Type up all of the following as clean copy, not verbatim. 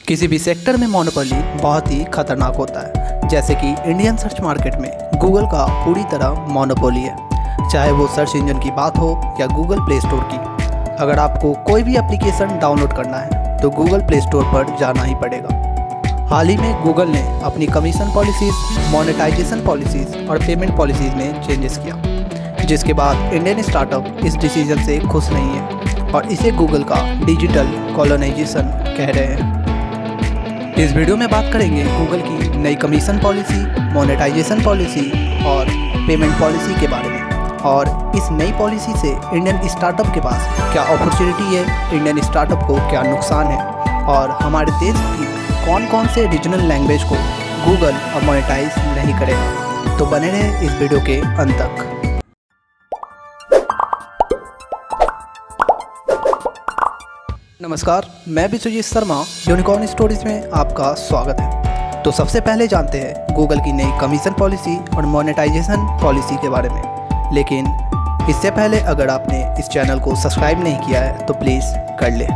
किसी भी सेक्टर में मोनोपोली बहुत ही खतरनाक होता है। जैसे कि इंडियन सर्च मार्केट में गूगल का पूरी तरह मोनोपोली है, चाहे वो सर्च इंजन की बात हो या गूगल प्ले स्टोर की। अगर आपको कोई भी एप्लीकेशन डाउनलोड करना है तो गूगल प्ले स्टोर पर जाना ही पड़ेगा। हाल ही में गूगल ने अपनी कमीशन पॉलिसीज़, मोनेटाइजेशन पॉलिसीज़ और पेमेंट पॉलिसीज़ में चेंजेस किया, जिसके बाद इंडियन स्टार्टअप इस डिसीजन से खुश नहीं है और इसे गूगल का डिजिटल कॉलोनाइजेशन कह रहे हैं। इस वीडियो में बात करेंगे गूगल की नई कमीशन पॉलिसी, मोनेटाइजेशन पॉलिसी और पेमेंट पॉलिसी के बारे में, और इस नई पॉलिसी से इंडियन स्टार्टअप के पास क्या अपॉर्चुनिटी है, इंडियन स्टार्टअप को क्या नुकसान है, और हमारे देश की कौन कौन से रीजनल लैंग्वेज को गूगल अब मोनेटाइज नहीं करेगा। तो बने रहे इस वीडियो के अंत तक। नमस्कार, मैं विश्वजीत शर्मा, यूनिकॉर्न स्टोरीज में आपका स्वागत है। तो सबसे पहले जानते हैं गूगल की नई कमीशन पॉलिसी और मोनेटाइजेशन पॉलिसी के बारे में। लेकिन इससे पहले अगर आपने इस चैनल को सब्सक्राइब नहीं किया है तो प्लीज़ कर ले।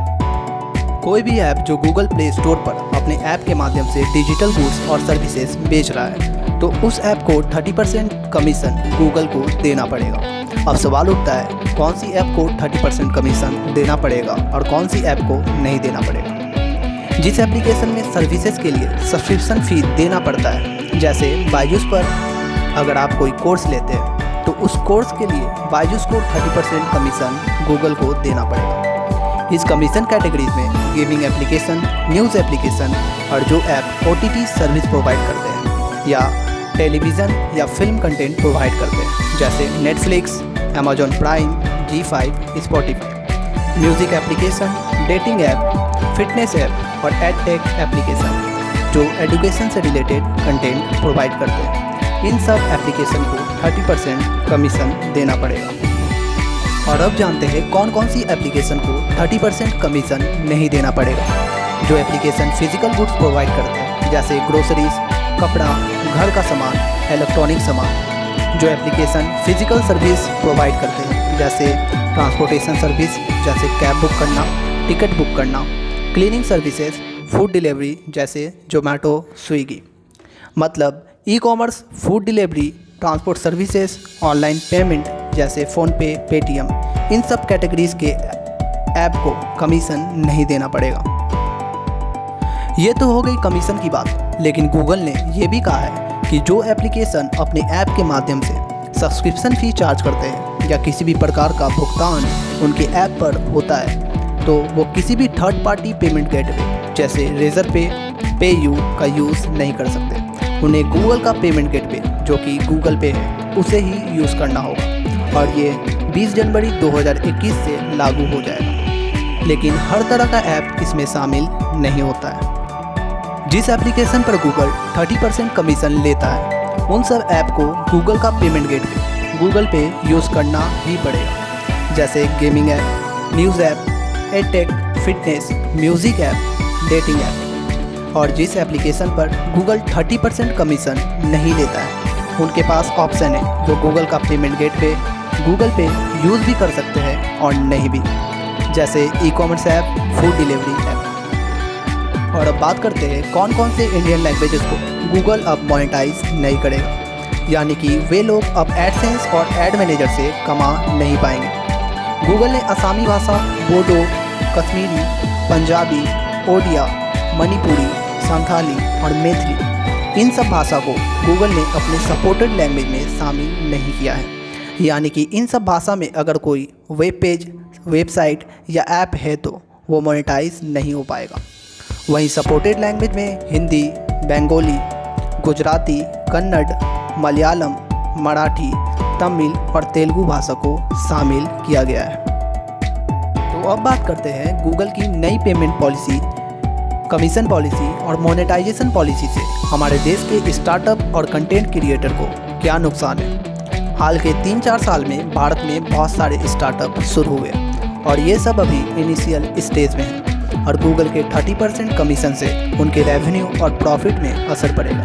कोई भी ऐप जो गूगल प्ले स्टोर पर अपने ऐप के माध्यम से डिजिटल गुड्स और सर्विसेज बेच रहा है तो उस ऐप को 30% कमीशन गूगल को देना पड़ेगा। अब सवाल उठता है, कौन सी ऐप को 30% कमीशन देना पड़ेगा और कौन सी ऐप को नहीं देना पड़ेगा। जिस एप्लीकेशन में सर्विसेज के लिए सब्सक्रिप्शन फ़ी देना पड़ता है, जैसे बायजूस पर अगर आप कोई कोर्स लेते हैं तो उस कोर्स के लिए बायजूस को 30% कमीशन गूगल को देना पड़ेगा। इस कमीशन कैटेगरीज में गेमिंग एप्लीकेशन, न्यूज़ एप्लीकेशन और जो ऐप OTT सर्विस प्रोवाइड करते हैं या टेलीविज़न या फिल्म कंटेंट प्रोवाइड करते हैं, जैसे Netflix, Amazon prime, G5, Spotify, music application, dating app, fitness app और एडटेक एप्लीकेशन जो एजुकेशन से रिलेटेड कंटेंट प्रोवाइड करते हैं। इन सब एप्लीकेशन को 30% कमीशन देना पड़ेगा। और अब जानते हैं कौन कौन सी एप्लीकेशन को 30% कमीशन नहीं देना पड़ेगा। जो एप्लीकेशन फिजिकल गुड्स प्रोवाइड करते हैं, जैसे ग्रोसरीज, कपड़ा, घर का सामान, इलेक्ट्रॉनिक सामान। जो एप्लीकेशन फिजिकल सर्विस प्रोवाइड करते हैं, जैसे ट्रांसपोर्टेशन सर्विस, जैसे कैब बुक करना, टिकट बुक करना, क्लीनिंग सर्विसेज, फूड डिलीवरी जैसे जोमेटो, स्विगी। मतलब e-commerce, food delivery, transport services, online payment जैसे फ़ोनपे, पेटीएम, इन सब कैटेगरीज के ऐप को कमीशन नहीं देना पड़ेगा। ये तो हो गई कमीशन की बात, लेकिन गूगल ने ये भी कहा है कि जो एप्लीकेशन अपने ऐप के माध्यम से सब्सक्रिप्शन फ़ी चार्ज करते हैं या किसी भी प्रकार का भुगतान उनके ऐप पर होता है तो वो किसी भी थर्ड पार्टी पेमेंट गेटवे जैसे रेजर पे, पेयू का यूज़ नहीं कर सकते। उन्हें गूगल का पेमेंट गेटवे जो कि गूगल पे है उसे ही यूज़ करना होगा, और ये 20 जनवरी 2021 से लागू हो जाएगा। लेकिन हर तरह का ऐप इसमें शामिल नहीं होता है। जिस एप्लीकेशन पर गूगल 30% कमीशन लेता है उन सब ऐप को गूगल का payment gateway Google Pay use करना ही पड़ेगा, जैसे gaming app, news app, edtech, fitness, music app, dating app. और जिस एप्लीकेशन पर गूगल 30% कमीशन नहीं लेता है उनके पास ऑप्शन है जो गूगल का payment gateway Google Pay use भी कर सकते हैं और नहीं भी, जैसे e-commerce app, food delivery app. और अब बात करते हैं कौन कौन से इंडियन लैंग्वेजेस को गूगल अब मोनेटाइज नहीं करेगा, यानी कि वे लोग अब एडसेंस और एड मैनेजर से कमा नहीं पाएंगे। गूगल ने असामी भाषा, बोडो, कश्मीरी, पंजाबी, ओडिया, मणिपुरी, संथाली और मैथिली, इन सब भाषा को गूगल ने अपने सपोर्टेड लैंग्वेज में शामिल नहीं किया है। यानी कि इन सब भाषा में अगर कोई वेब पेज, वेबसाइट या ऐप है तो वो मोनेटाइज नहीं हो पाएगा। वहीं सपोर्टेड लैंग्वेज में हिंदी, बंगाली, गुजराती, कन्नड़, मलयालम, मराठी, तमिल और तेलुगु भाषा को शामिल किया गया है। तो अब बात करते हैं गूगल की नई पेमेंट पॉलिसी, कमीशन पॉलिसी और मोनेटाइजेशन पॉलिसी से हमारे देश के स्टार्टअप और कंटेंट क्रिएटर को क्या नुकसान है। हाल के 3-4 साल में भारत में बहुत सारे स्टार्टअप शुरू हुए और ये सब अभी इनिशियल स्टेज में हैं, और गूगल के 30% कमीशन से उनके रेवेन्यू और प्रॉफिट में असर पड़ेगा।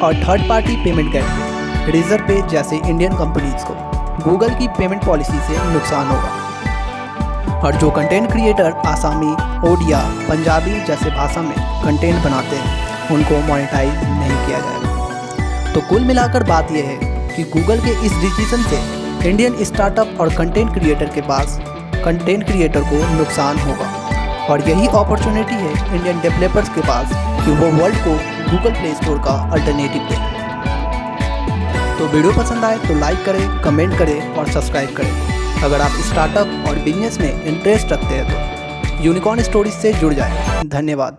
और third party payment gateway, Razorpay जैसे इंडियन कंपनीज को गूगल की पेमेंट पॉलिसी से नुकसान होगा। और जो कंटेंट क्रिएटर आसामी, ओडिया, पंजाबी जैसे भाषा में कंटेंट बनाते हैं उनको मोनेटाइज नहीं किया जाएगा। तो कुल मिलाकर बात यह है कि गूगल के इस डिसीजन से इंडियन स्टार्टअप और कंटेंट क्रिएटर के पास कंटेंट क्रिएटर को नुकसान होगा और यही अपॉर्चुनिटी है इंडियन डेवलपर्स के पास कि वो वर्ल्ड को गूगल प्ले स्टोर का अल्टरनेटिव दें। तो वीडियो पसंद आए तो लाइक करें, कमेंट करें और सब्सक्राइब करें। अगर आप स्टार्टअप और बिजनेस में इंटरेस्ट रखते हैं तो यूनिकॉर्न स्टोरीज से जुड़ जाएं। धन्यवाद।